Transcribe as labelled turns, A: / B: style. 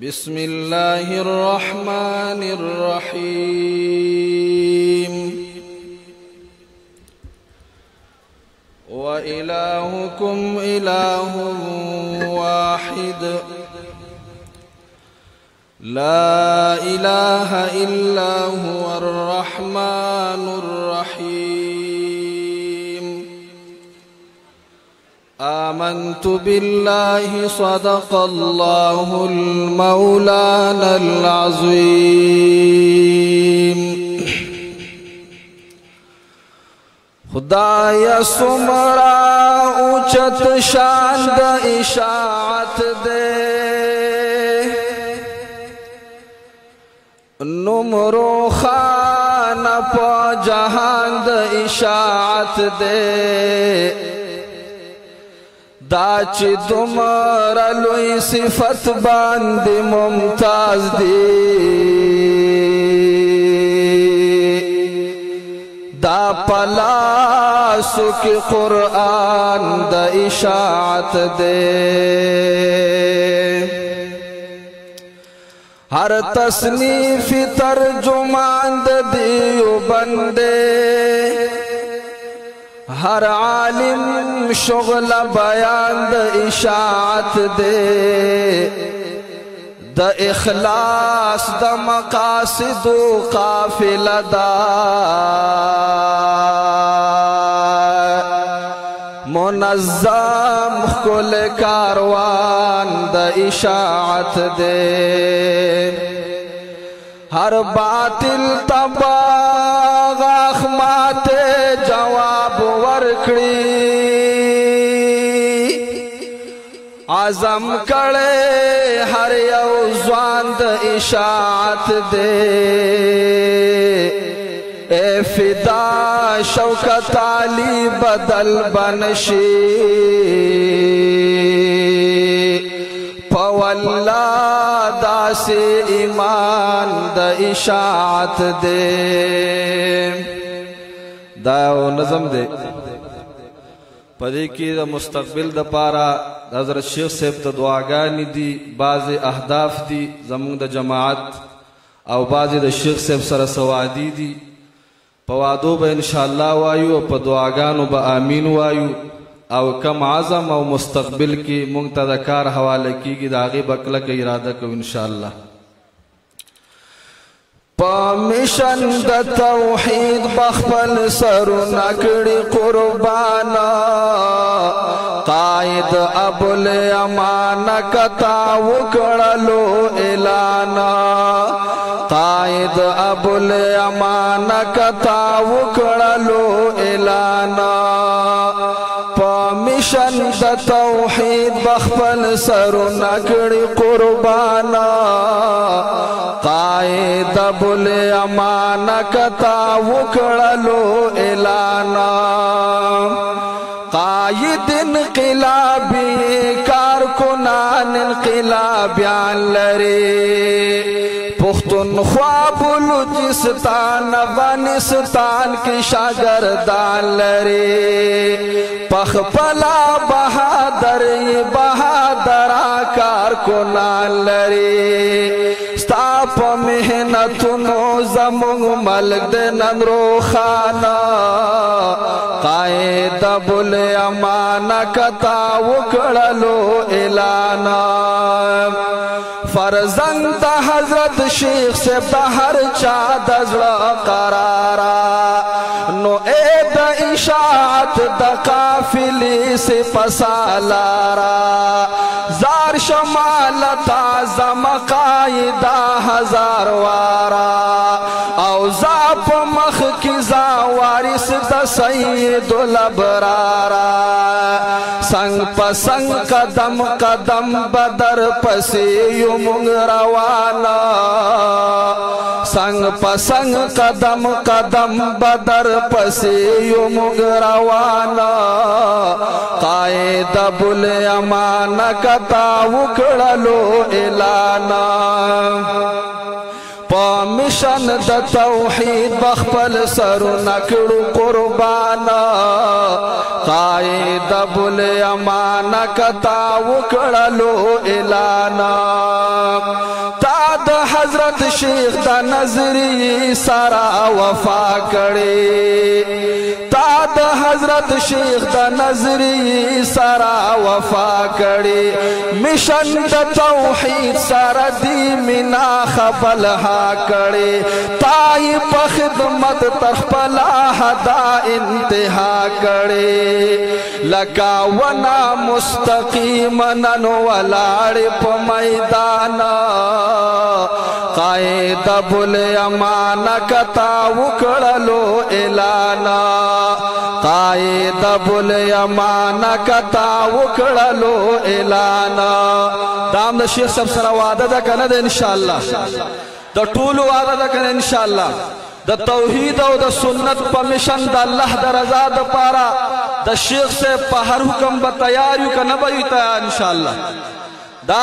A: بسم الله الرحمن الرحيم وإلهكم إله واحد لا إله إلا هو الرحمن الرحيم آمنت بالله صدق الله المولانا العظيم خدایا سمرا اوچت شان د اشاعت دے نمرو خان پا جہان د اشاعت دے دا چی دمر لوی صفت باند ممتاز دی دا پلاسو کی قرآن دا اشاعت دے ہر تصنیف ترجمان دا دیو بندے ہر عالم شغل بیان دا اشاعت دے دا اخلاص دا مقاصد و قافل دا منظم کل کاروان دا اشاعت دے ہر باطل تباغ اخمات جواب ورکڑی عزم کڑے ہر یو زوان دا اشاعت دے اے فدا شوکت علی بدل بنشی پواللہ دا سے ایمان دا اشاعت دے دا نظم دے پدې کې د مستقبل د پاره حضرت شیخ صاحب ته دعاګانې دي بعض اهداف دي زموږ د جماعت او بعض د شیخ صاحب سره سوادي دي په وادو به ان شاء الله وایو او په دعاګانو به امين وایو او کم عزم او مستقبل کې مونږ ته د کار حواله کیږي د هغې به کلکه اراده کوو ان شاء الله پامیشن دا توحید بخبل سرو نکڑی قربانا قائد ابو الامان کتا وکڑلو اعلانا قائد ابو الامان کتا وکڑلو اعلانا پامیشن دا توحید بخبل سرو نکڑی قربانا قائد ابو الامان کتا وکڑلو اعلانا قائد انقلابی کارکنان انقلابیان لرے پختونخوا بلوچستان افغانستان کی شاگردان لرے پخپلا بہادر کارکنان لرے ستاپ محنتونو زمونږ ملک د نن روښانه قائد ابو الامان کتا وکړلو اعلانا فرزند حضرت شیخ سے بہر چا د زړه قرارا نو اے د اشاعت د قافلې سے پسالارا زار شمال تعظم قائدہ ہزار وارا او زاپ مخ کی زا وارث دا سید الابرارا سنگ پسنگ قدم قدم بدر پسی یمونگ روانا سنگ پسنگ قدم قدم بدر پسی یمونگ روانا قائد ابو الامان کتا وکڑلو اعلانا پامیشن د توحید بخپل سرو نکړو قربانا قائد ابو الامان کتا وکړلو اعلانا حضرت شیخ دا نظری سارا وفا کړي تا د حضرت شیخ دا نظری سارا وفا کړي مشن د توحید سارا دی مینا خپلها کړي تای په خدمت تخپلا حدا انتها کړي لکا ونا مستقیم نن ولاړ په میدان قائد ابو الامان کتا وکړلو اعلان قائد ابو الامان کتا وکړلو اعلان دام د شیخ صاحب سره وعده ده کنه ان شاء الله د ټولو وعده ده کنه ان شاء الله د توحید او د سنت په مشن د الله د رضا د پاره د شیخ صاحب په هر حکم به تیار یو کنه به تیار ان شاء الله دا